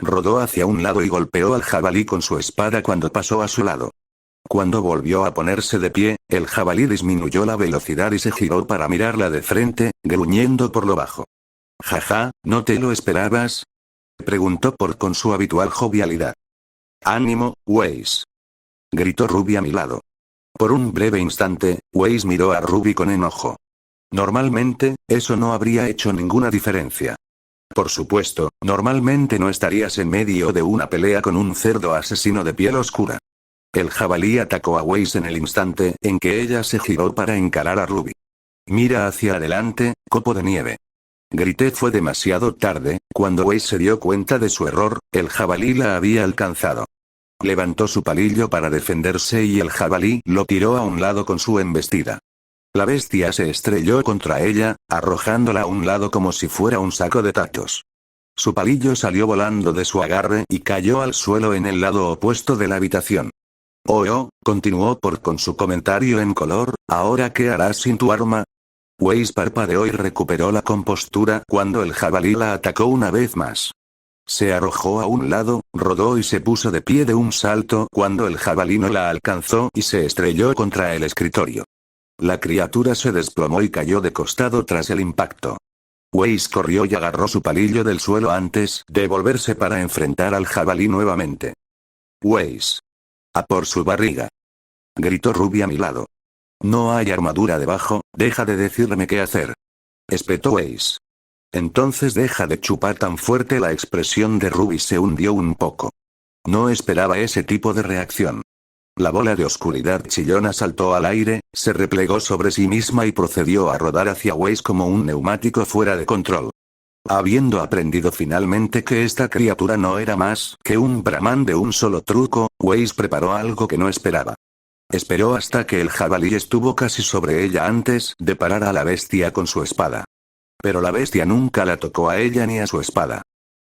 Rodó hacia un lado y golpeó al jabalí con su espada cuando pasó a su lado. Cuando volvió a ponerse de pie, el jabalí disminuyó la velocidad y se giró para mirarla de frente, gruñendo por lo bajo. «Jaja, ¿no te lo esperabas?», preguntó Port con su habitual jovialidad. «Ánimo, Weiss», gritó Ruby a mi lado. Por un breve instante, Weiss miró a Ruby con enojo. Normalmente, eso no habría hecho ninguna diferencia. Por supuesto, normalmente no estarías en medio de una pelea con un cerdo asesino de piel oscura. El jabalí atacó a Weiss en el instante en que ella se giró para encarar a Ruby. «Mira hacia adelante, copo de nieve». Grité. Fue demasiado tarde, cuando Weiss se dio cuenta de su error, el jabalí la había alcanzado. Levantó su palillo para defenderse y el jabalí lo tiró a un lado con su embestida. La bestia se estrelló contra ella, arrojándola a un lado como si fuera un saco de tachos. Su palillo salió volando de su agarre y cayó al suelo en el lado opuesto de la habitación. «Oh, continuó Port con su comentario en color, ¿ahora qué harás sin tu arma?». Weiss parpadeó y recuperó la compostura cuando el jabalí la atacó una vez más. Se arrojó a un lado, rodó y se puso de pie de un salto cuando el jabalí no la alcanzó y se estrelló contra el escritorio. La criatura se desplomó y cayó de costado tras el impacto. Weiss corrió y agarró su palillo del suelo antes de volverse para enfrentar al jabalí nuevamente. «Weiss. A por su barriga», gritó Ruby a mi lado. «No hay armadura debajo, deja de decirme qué hacer», espetó Weiss. «Entonces deja de chupar tan fuerte». La expresión de Ruby se hundió un poco. No esperaba ese tipo de reacción. La bola de oscuridad chillona saltó al aire, se replegó sobre sí misma y procedió a rodar hacia Weiss como un neumático fuera de control. Habiendo aprendido finalmente que esta criatura no era más que un brahman de un solo truco, Weiss preparó algo que no esperaba. Esperó hasta que el jabalí estuvo casi sobre ella antes de parar a la bestia con su espada. Pero la bestia nunca la tocó a ella ni a su espada.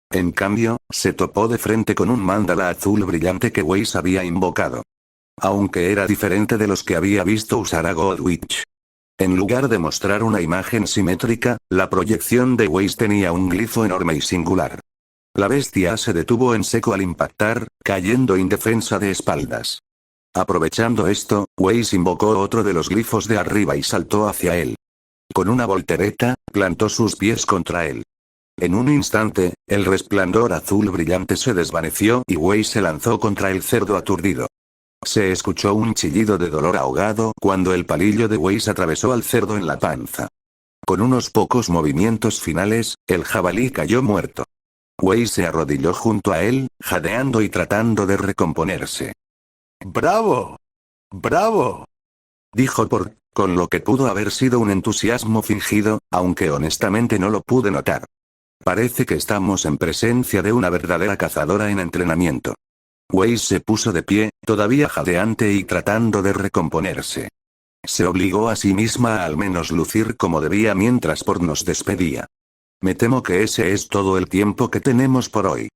En cambio, se topó de frente con un mandala azul brillante que Weiss había invocado. Aunque era diferente de los que había visto usar a Godwitch. En lugar de mostrar una imagen simétrica, la proyección de Weiss tenía un glifo enorme y singular. La bestia se detuvo en seco al impactar, cayendo indefensa de espaldas. Aprovechando esto, Weiss invocó otro de los glifos de arriba y saltó hacia él. Con una voltereta, plantó sus pies contra él. En un instante, el resplandor azul brillante se desvaneció y Weiss se lanzó contra el cerdo aturdido. Se escuchó un chillido de dolor ahogado cuando el palillo de Weiss atravesó al cerdo en la panza. Con unos pocos movimientos finales, el jabalí cayó muerto. Weiss se arrodilló junto a él, jadeando y tratando de recomponerse. ¡Bravo! ¡Bravo! Dijo con lo que pudo haber sido un entusiasmo fingido, aunque honestamente no lo pude notar. Parece que estamos en presencia de una verdadera cazadora en entrenamiento. Weiss se puso de pie, todavía jadeante y tratando de recomponerse. Se obligó a sí misma a al menos lucir como debía mientras Por nos despedía. Me temo que ese es todo el tiempo que tenemos por hoy.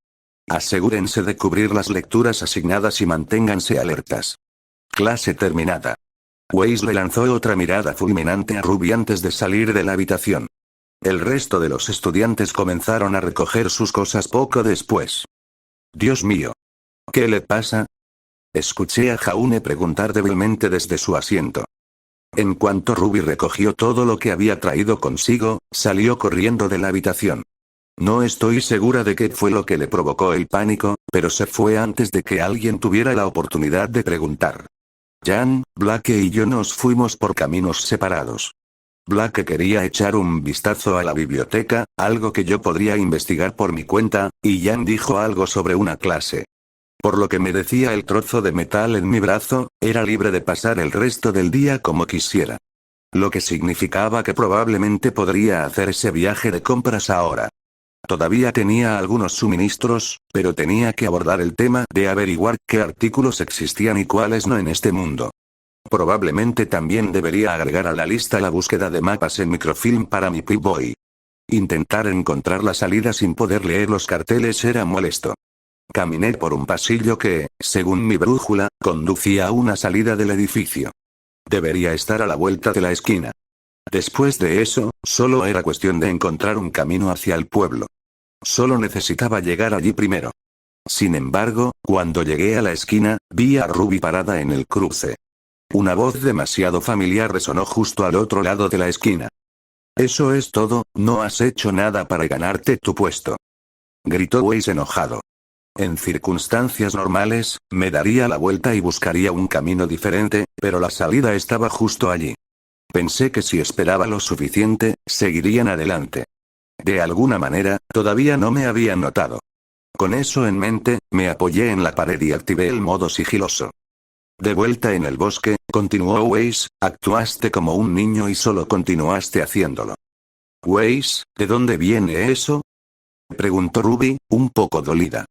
Asegúrense de cubrir las lecturas asignadas y manténganse alertas. Clase terminada. Weiss le lanzó otra mirada fulminante a Ruby antes de salir de la habitación. El resto de los estudiantes comenzaron a recoger sus cosas poco después. Dios mío. ¿Qué le pasa? Escuché a Jaune preguntar débilmente desde su asiento. En cuanto Ruby recogió todo lo que había traído consigo, salió corriendo de la habitación. No estoy segura de qué fue lo que le provocó el pánico, pero se fue antes de que alguien tuviera la oportunidad de preguntar. Jan, Blake y yo nos fuimos por caminos separados. Blake quería echar un vistazo a la biblioteca, algo que yo podría investigar por mi cuenta, y Jan dijo algo sobre una clase. Por lo que me decía el trozo de metal en mi brazo, era libre de pasar el resto del día como quisiera. Lo que significaba que probablemente podría hacer ese viaje de compras ahora. Todavía tenía algunos suministros, pero tenía que abordar el tema de averiguar qué artículos existían y cuáles no en este mundo. Probablemente también debería agregar a la lista la búsqueda de mapas en microfilm para mi Pip-Boy. Intentar encontrar la salida sin poder leer los carteles era molesto. Caminé por un pasillo que, según mi brújula, conducía a una salida del edificio. Debería estar a la vuelta de la esquina. Después de eso, solo era cuestión de encontrar un camino hacia el pueblo. Solo necesitaba llegar allí primero. Sin embargo, cuando llegué a la esquina, vi a Ruby parada en el cruce. Una voz demasiado familiar resonó justo al otro lado de la esquina. «Eso es todo, no has hecho nada para ganarte tu puesto», gritó Weiss enojado. En circunstancias normales, me daría la vuelta y buscaría un camino diferente, pero la salida estaba justo allí. Pensé que si esperaba lo suficiente, seguirían adelante. De alguna manera, todavía no me habían notado. Con eso en mente, me apoyé en la pared y activé el modo sigiloso. De vuelta en el bosque, continuó Weiss, actuaste como un niño y solo continuaste haciéndolo. Weiss, ¿de dónde viene eso?, preguntó Ruby, un poco dolida.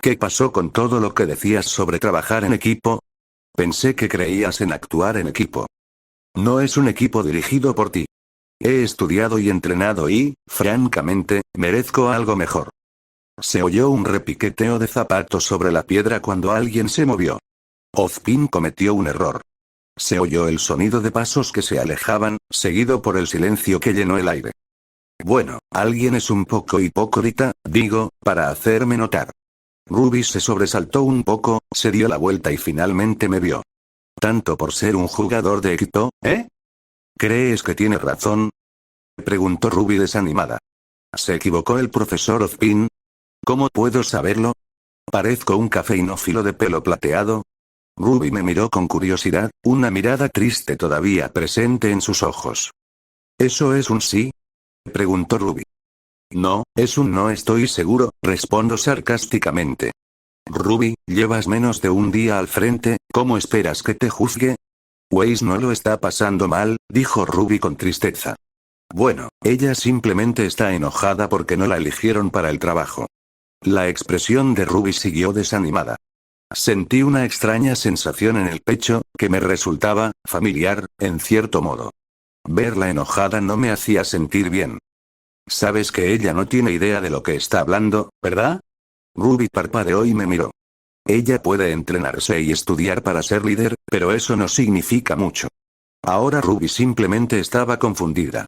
¿Qué pasó con todo lo que decías sobre trabajar en equipo? Pensé que creías en actuar en equipo. No es un equipo dirigido por ti. He estudiado y entrenado y, francamente, merezco algo mejor. Se oyó un repiqueteo de zapatos sobre la piedra cuando alguien se movió. Ozpin cometió un error. Se oyó el sonido de pasos que se alejaban, seguido por el silencio que llenó el aire. Bueno, alguien es un poco hipócrita, digo, para hacerme notar. Ruby se sobresaltó un poco, se dio la vuelta y finalmente me vio. ¿Tanto por ser un jugador de equipo, eh? ¿Crees que tiene razón?, preguntó Ruby desanimada. ¿Se equivocó el profesor Ozpin? ¿Cómo puedo saberlo? ¿Parezco un cafeinófilo de pelo plateado? Ruby me miró con curiosidad, una mirada triste todavía presente en sus ojos. ¿Eso es un sí?, preguntó Ruby. No, es un no, estoy seguro, respondo sarcásticamente. Ruby, llevas menos de un día al frente, ¿cómo esperas que te juzgue? Weiss no lo está pasando mal, dijo Ruby con tristeza. Bueno, ella simplemente está enojada porque no la eligieron para el trabajo. La expresión de Ruby siguió desanimada. Sentí una extraña sensación en el pecho, que me resultaba familiar, en cierto modo. Verla enojada no me hacía sentir bien. Sabes que ella no tiene idea de lo que está hablando, ¿verdad? Ruby parpadeó y me miró. Ella puede entrenarse y estudiar para ser líder, pero eso no significa mucho. Ahora Ruby simplemente estaba confundida.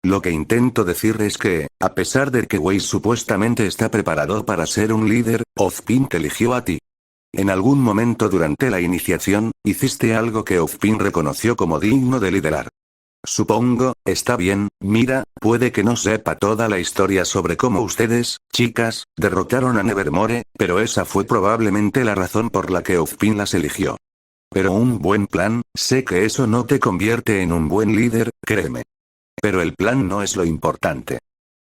Lo que intento decir es que, a pesar de que Wei supuestamente está preparado para ser un líder, Ozpin te eligió a ti. En algún momento durante la iniciación, hiciste algo que Ozpin reconoció como digno de liderar. Supongo, está bien, mira, puede que no sepa toda la historia sobre cómo ustedes, chicas, derrotaron a Nevermore, pero esa fue probablemente la razón por la que Ozpin las eligió. Pero un buen plan, sé que eso no te convierte en un buen líder, créeme. Pero el plan no es lo importante.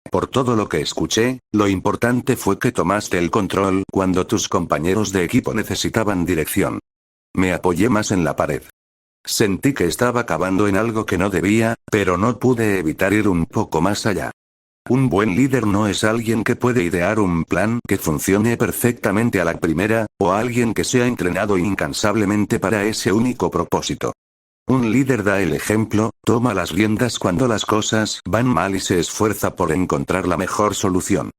Por todo lo que escuché, lo importante fue que tomaste el control cuando tus compañeros de equipo necesitaban dirección. Me apoyé más en la pared. Sentí que estaba cavando en algo que no debía, pero no pude evitar ir un poco más allá. Un buen líder no es alguien que puede idear un plan que funcione perfectamente a la primera, o alguien que sea entrenado incansablemente para ese único propósito. Un líder da el ejemplo, toma las riendas cuando las cosas van mal y se esfuerza por encontrar la mejor solución.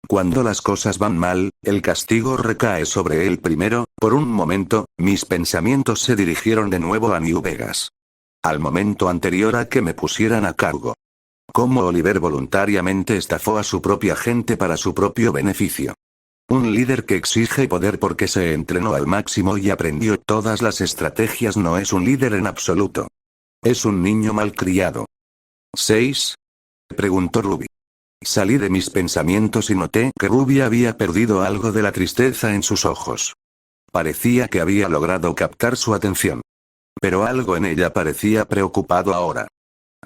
Cuando las cosas van mal, el castigo recae sobre él primero. Por un momento, mis pensamientos se dirigieron de nuevo a New Vegas. Al momento anterior a que me pusieran a cargo. Cómo Oliver voluntariamente estafó a su propia gente para su propio beneficio. Un líder que exige poder porque se entrenó al máximo y aprendió todas las estrategias no es un líder en absoluto. Es un niño malcriado. ¿6? Preguntó Ruby. Salí de mis pensamientos y noté que Ruby había perdido algo de la tristeza en sus ojos. Parecía que había logrado captar su atención. Pero algo en ella parecía preocupado ahora.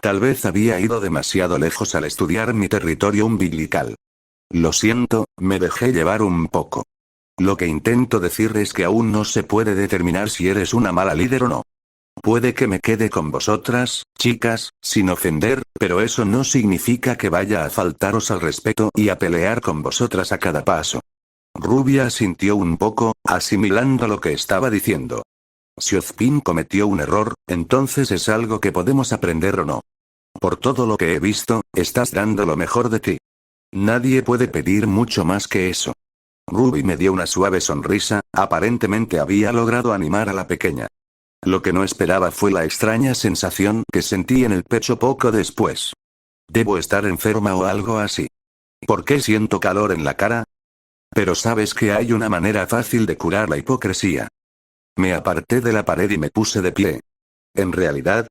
Tal vez había ido demasiado lejos al estudiar mi territorio umbilical. Lo siento, me dejé llevar un poco. Lo que intento decir es que aún no se puede determinar si eres una mala líder o no. Puede que me quede con vosotras, chicas, sin ofender, pero eso no significa que vaya a faltaros al respeto y a pelear con vosotras a cada paso. Ruby asintió un poco, asimilando lo que estaba diciendo. Si Ozpin cometió un error, entonces es algo que podemos aprender o no. Por todo lo que he visto, estás dando lo mejor de ti. Nadie puede pedir mucho más que eso. Ruby me dio una suave sonrisa, aparentemente había logrado animar a la pequeña. Lo que no esperaba fue la extraña sensación que sentí en el pecho poco después. ¿Debo estar enferma o algo así? ¿Por qué siento calor en la cara? Pero sabes que hay una manera fácil de curar la hipocresía. Me aparté de la pared y me puse de pie. En realidad,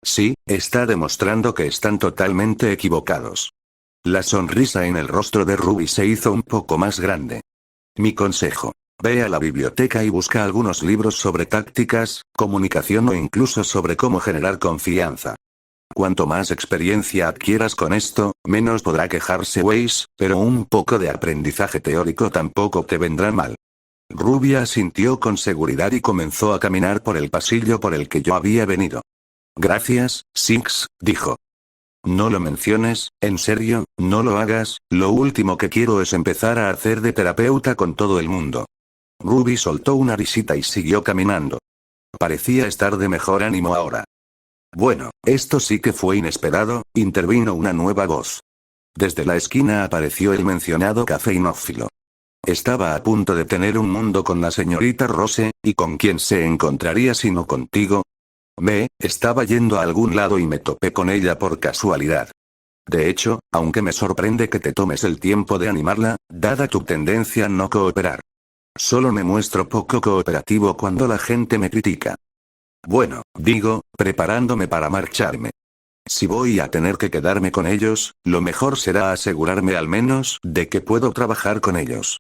sí, está demostrando que están totalmente equivocados. La sonrisa en el rostro de Ruby se hizo un poco más grande. Mi consejo. Ve a la biblioteca y busca algunos libros sobre tácticas, comunicación o incluso sobre cómo generar confianza. Cuanto más experiencia adquieras con esto, menos podrá quejarse Weiss, pero un poco de aprendizaje teórico tampoco te vendrá mal. Ruby asintió con seguridad y comenzó a caminar por el pasillo por el que yo había venido. Gracias, Six, dijo. No lo menciones, en serio, no lo hagas, lo último que quiero es empezar a hacer de terapeuta con todo el mundo. Ruby soltó una risita y siguió caminando. Parecía estar de mejor ánimo ahora. Bueno, esto sí que fue inesperado, intervino una nueva voz. Desde la esquina apareció el mencionado cafeinófilo. Estaba a punto de tener un mundo con la señorita Rose, ¿y con quién se encontraría sino contigo? Estaba yendo a algún lado y me topé con ella por casualidad. De hecho, aunque me sorprende que te tomes el tiempo de animarla, dada tu tendencia a no cooperar. Solo me muestro poco cooperativo cuando la gente me critica. Bueno, digo, preparándome para marcharme. Si voy a tener que quedarme con ellos, lo mejor será asegurarme al menos de que puedo trabajar con ellos.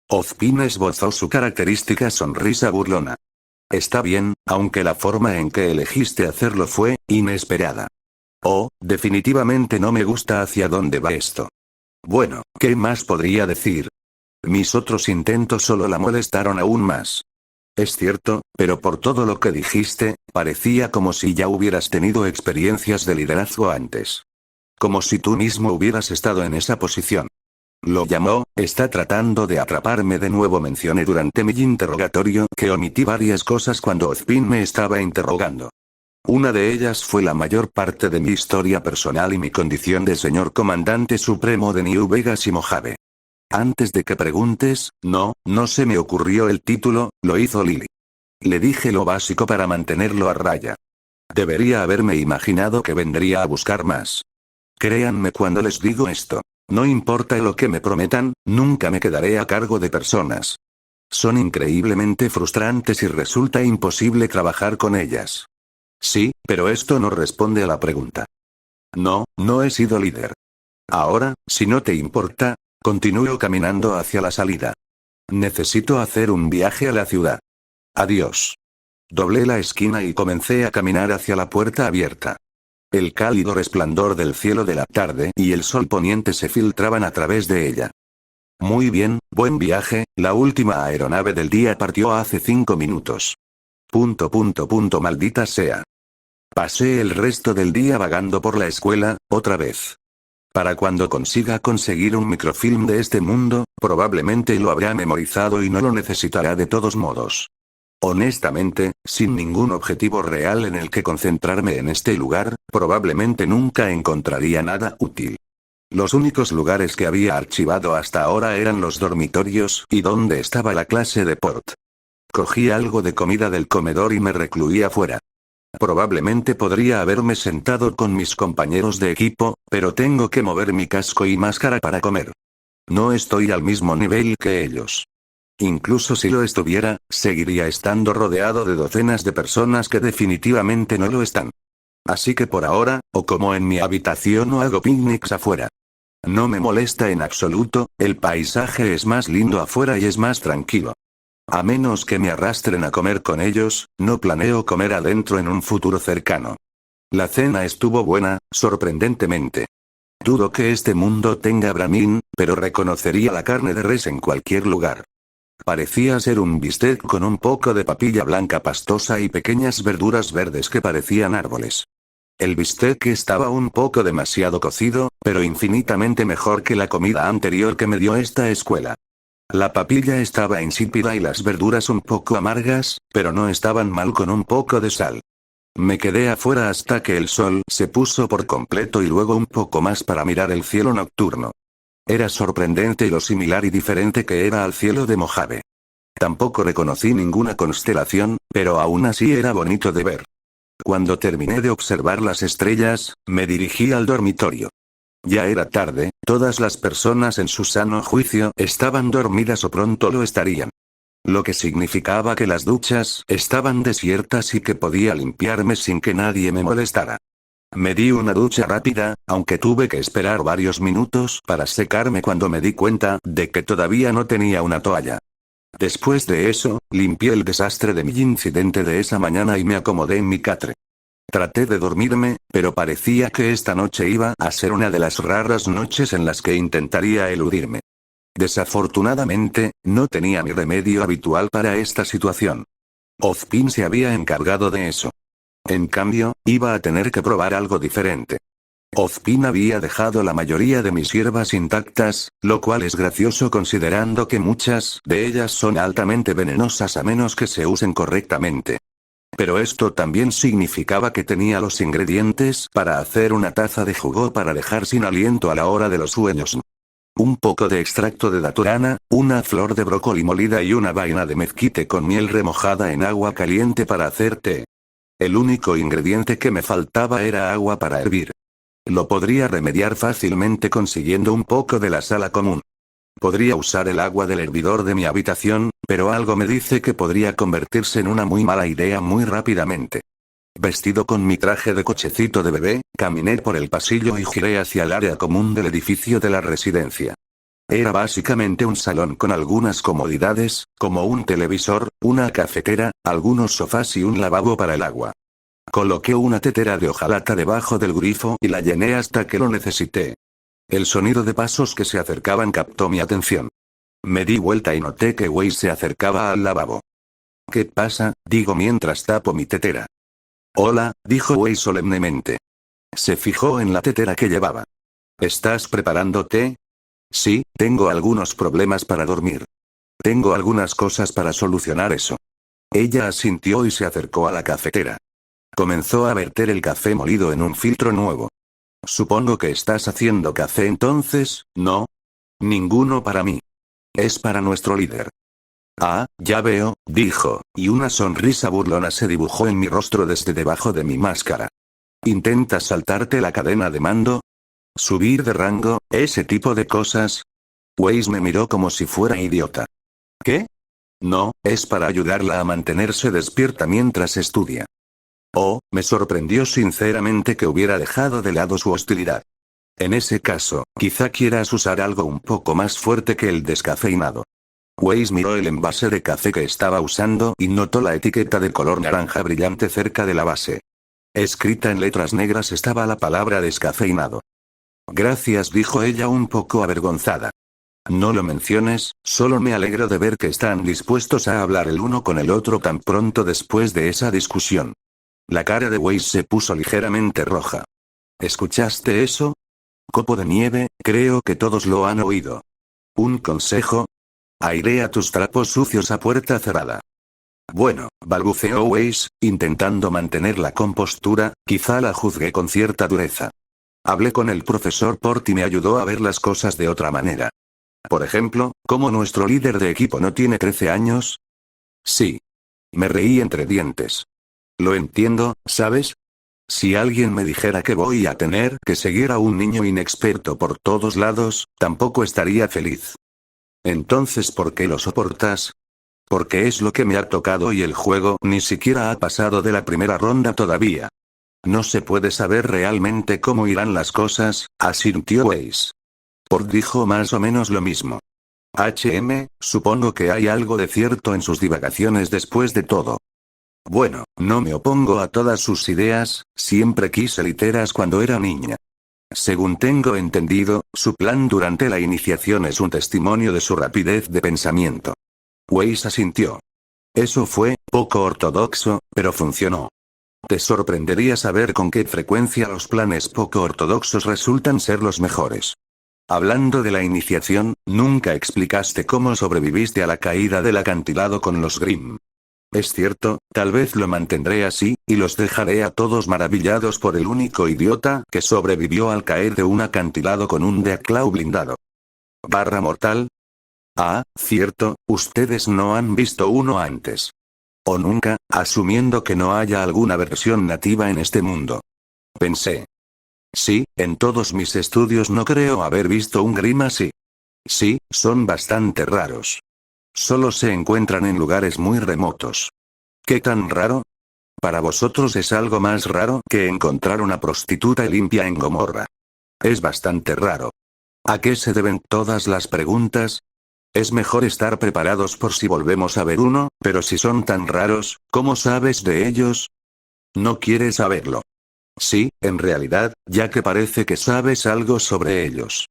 Ozpin esbozó su característica sonrisa burlona. Está bien, aunque la forma en que elegiste hacerlo fue inesperada. Oh, definitivamente no me gusta hacia dónde va esto. Bueno, ¿qué más podría decir? Mis otros intentos solo la molestaron aún más. Es cierto, pero por todo lo que dijiste, parecía como si ya hubieras tenido experiencias de liderazgo antes. Como si tú mismo hubieras estado en esa posición. Lo llamó, está tratando de atraparme de nuevo. Mencioné durante mi interrogatorio que omití varias cosas cuando Ozpin me estaba interrogando. Una de ellas fue la mayor parte de mi historia personal y mi condición de señor comandante supremo de New Vegas y Mojave. Antes de que preguntes, no se me ocurrió el título, lo hizo Lily. Le dije lo básico para mantenerlo a raya. Debería haberme imaginado que vendría a buscar más. Créanme cuando les digo esto. No importa lo que me prometan, nunca me quedaré a cargo de personas. Son increíblemente frustrantes y resulta imposible trabajar con ellas. Sí, pero esto no responde a la pregunta. No he sido líder. Ahora, si no te importa, continúo caminando hacia la salida. Necesito hacer un viaje a la ciudad. Adiós. Doblé la esquina y comencé a caminar hacia la puerta abierta. El cálido resplandor del cielo de la tarde y el sol poniente se filtraban a través de ella. Muy bien, buen viaje, la última aeronave del día partió hace 5 minutos. Maldita sea. Pasé el resto del día vagando por la escuela, otra vez. Para cuando consiga conseguir un microfilm de este mundo, probablemente lo habrá memorizado y no lo necesitará de todos modos. Honestamente, sin ningún objetivo real en el que concentrarme en este lugar, probablemente nunca encontraría nada útil. Los únicos lugares que había archivado hasta ahora eran los dormitorios y donde estaba la clase de Port. Cogí algo de comida del comedor y me recluí afuera. Probablemente podría haberme sentado con mis compañeros de equipo, pero tengo que mover mi casco y máscara para comer. No estoy al mismo nivel que ellos. Incluso si lo estuviera, seguiría estando rodeado de docenas de personas que definitivamente no lo están. Así que por ahora, o como en mi habitación o hago picnics afuera. No me molesta en absoluto, el paisaje es más lindo afuera y es más tranquilo. A menos que me arrastren a comer con ellos, no planeo comer adentro en un futuro cercano. La cena estuvo buena, sorprendentemente. Dudo que este mundo tenga brahmin, pero reconocería la carne de res en cualquier lugar. Parecía ser un bistec con un poco de papilla blanca pastosa y pequeñas verduras verdes que parecían árboles. El bistec estaba un poco demasiado cocido, pero infinitamente mejor que la comida anterior que me dio esta escuela. La papilla estaba insípida y las verduras un poco amargas, pero no estaban mal con un poco de sal. Me quedé afuera hasta que el sol se puso por completo y luego un poco más para mirar el cielo nocturno. Era sorprendente lo similar y diferente que era al cielo de Mojave. Tampoco reconocí ninguna constelación, pero aún así era bonito de ver. Cuando terminé de observar las estrellas, me dirigí al dormitorio. Ya era tarde, todas las personas en su sano juicio estaban dormidas o pronto lo estarían. Lo que significaba que las duchas estaban desiertas y que podía limpiarme sin que nadie me molestara. Me di una ducha rápida, aunque tuve que esperar varios minutos para secarme cuando me di cuenta de que todavía no tenía una toalla. Después de eso, limpié el desastre de mi incidente de esa mañana y me acomodé en mi catre. Traté de dormirme, pero parecía que esta noche iba a ser una de las raras noches en las que intentaría eludirme. Desafortunadamente, no tenía mi remedio habitual para esta situación. Ozpin se había encargado de eso. En cambio, iba a tener que probar algo diferente. Ozpin había dejado la mayoría de mis hierbas intactas, lo cual es gracioso considerando que muchas de ellas son altamente venenosas a menos que se usen correctamente. Pero esto también significaba que tenía los ingredientes para hacer una taza de jugo para dejar sin aliento a la hora de los sueños. Un poco de extracto de daturana, una flor de brócoli molida y una vaina de mezquite con miel remojada en agua caliente para hacer té. El único ingrediente que me faltaba era agua para hervir. Lo podría remediar fácilmente consiguiendo un poco de la sala común. Podría usar el agua del hervidor de mi habitación, pero algo me dice que podría convertirse en una muy mala idea muy rápidamente. Vestido con mi traje de cochecito de bebé, caminé por el pasillo y giré hacia el área común del edificio de la residencia. Era básicamente un salón con algunas comodidades, como un televisor, una cafetera, algunos sofás y un lavabo para el agua. Coloqué una tetera de hojalata debajo del grifo y la llené hasta que lo necesité. El sonido de pasos que se acercaban captó mi atención. Me di vuelta y noté que Wei se acercaba al lavabo. ¿Qué pasa?, digo mientras tapo mi tetera. Hola, dijo Wei solemnemente. Se fijó en la tetera que llevaba. ¿Estás preparando té? Sí, tengo algunos problemas para dormir. Tengo algunas cosas para solucionar eso. Ella asintió y se acercó a la cafetera. Comenzó a verter el café molido en un filtro nuevo. Supongo que estás haciendo café entonces, ¿no? Ninguno para mí. Es para nuestro líder. Ah, ya veo, dijo, y una sonrisa burlona se dibujó en mi rostro desde debajo de mi máscara. ¿Intentas saltarte la cadena de mando? ¿Subir de rango, ese tipo de cosas? Weiss me miró como si fuera idiota. ¿Qué? No, es para ayudarla a mantenerse despierta mientras estudia. Oh, me sorprendió sinceramente que hubiera dejado de lado su hostilidad. En ese caso, quizá quieras usar algo un poco más fuerte que el descafeinado. Weiss miró el envase de café que estaba usando y notó la etiqueta de color naranja brillante cerca de la base. Escrita en letras negras estaba la palabra descafeinado. Gracias, dijo ella un poco avergonzada. No lo menciones, solo me alegro de ver que están dispuestos a hablar el uno con el otro tan pronto después de esa discusión. La cara de Weiss se puso ligeramente roja. ¿Escuchaste eso? Copo de nieve, creo que todos lo han oído. ¿Un consejo? Airea tus trapos sucios a puerta cerrada. Bueno, balbuceó Weiss, intentando mantener la compostura, quizá la juzgué con cierta dureza. Hablé con el profesor Port y me ayudó a ver las cosas de otra manera. Por ejemplo, ¿cómo nuestro líder de equipo no tiene 13 años? Sí. Me reí entre dientes. Lo entiendo, ¿sabes? Si alguien me dijera que voy a tener que seguir a un niño inexperto por todos lados, tampoco estaría feliz. Entonces, ¿por qué lo soportas? Porque es lo que me ha tocado y el juego ni siquiera ha pasado de la primera ronda todavía. No se puede saber realmente cómo irán las cosas, asintió Weiss. Port dijo más o menos lo mismo. Supongo que hay algo de cierto en sus divagaciones después de todo. Bueno, no me opongo a todas sus ideas, siempre quise literas cuando era niña. Según tengo entendido, su plan durante la iniciación es un testimonio de su rapidez de pensamiento. Weiss asintió. Eso fue poco ortodoxo, pero funcionó. Te sorprendería saber con qué frecuencia los planes poco ortodoxos resultan ser los mejores. Hablando de la iniciación, nunca explicaste cómo sobreviviste a la caída del acantilado con los Grimm. Es cierto, tal vez lo mantendré así, y los dejaré a todos maravillados por el único idiota que sobrevivió al caer de un acantilado con un Deathclaw blindado. ¿Mortal? Ah, cierto, ustedes no han visto uno antes. O nunca, asumiendo que no haya alguna versión nativa en este mundo. Pensé. Sí, en todos mis estudios no creo haber visto un Grimm así. Sí, son bastante raros. Solo se encuentran en lugares muy remotos. ¿Qué tan raro? Para vosotros es algo más raro que encontrar una prostituta limpia en Gomorra. Es bastante raro. ¿A qué se deben todas las preguntas? Es mejor estar preparados por si volvemos a ver uno, pero si son tan raros, ¿cómo sabes de ellos? No quieres saberlo. Sí, en realidad, ya que parece que sabes algo sobre ellos.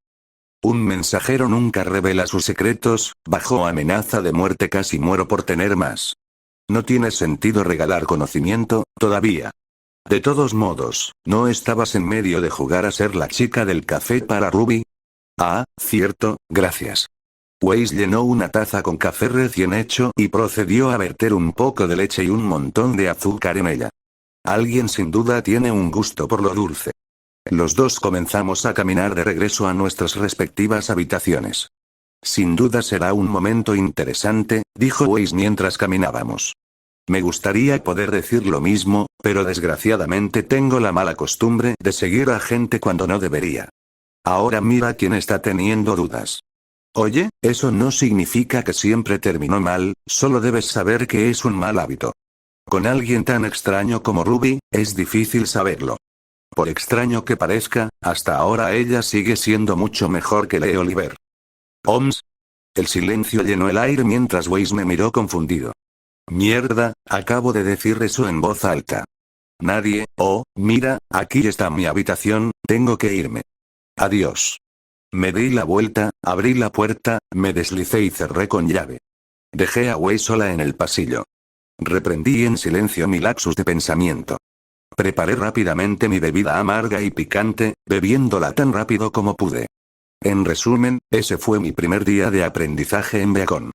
Un mensajero nunca revela sus secretos, bajo amenaza de muerte casi muero por tener más. No tiene sentido regalar conocimiento, todavía. De todos modos, ¿no estabas en medio de jugar a ser la chica del café para Ruby? Ah, cierto, gracias. Weiss llenó una taza con café recién hecho y procedió a verter un poco de leche y un montón de azúcar en ella. Alguien sin duda tiene un gusto por lo dulce. Los dos comenzamos a caminar de regreso a nuestras respectivas habitaciones. Sin duda será un momento interesante, dijo Weiss mientras caminábamos. Me gustaría poder decir lo mismo, pero desgraciadamente tengo la mala costumbre de seguir a gente cuando no debería. Ahora mira quién está teniendo dudas. Oye, eso no significa que siempre terminó mal, solo debes saber que es un mal hábito. Con alguien tan extraño como Ruby, es difícil saberlo. Por extraño que parezca, hasta ahora ella sigue siendo mucho mejor que Lee Oliver. ¿Oms? El silencio llenó el aire mientras Weiss me miró confundido. Mierda, acabo de decir eso en voz alta. Nadie, oh, mira, aquí está mi habitación, tengo que irme. Adiós. Me di la vuelta, abrí la puerta, me deslicé y cerré con llave. Dejé a Weiss sola en el pasillo. Reprendí en silencio mi lapsus de pensamiento. Preparé rápidamente mi bebida amarga y picante, bebiéndola tan rápido como pude. En resumen, ese fue mi primer día de aprendizaje en Beacon.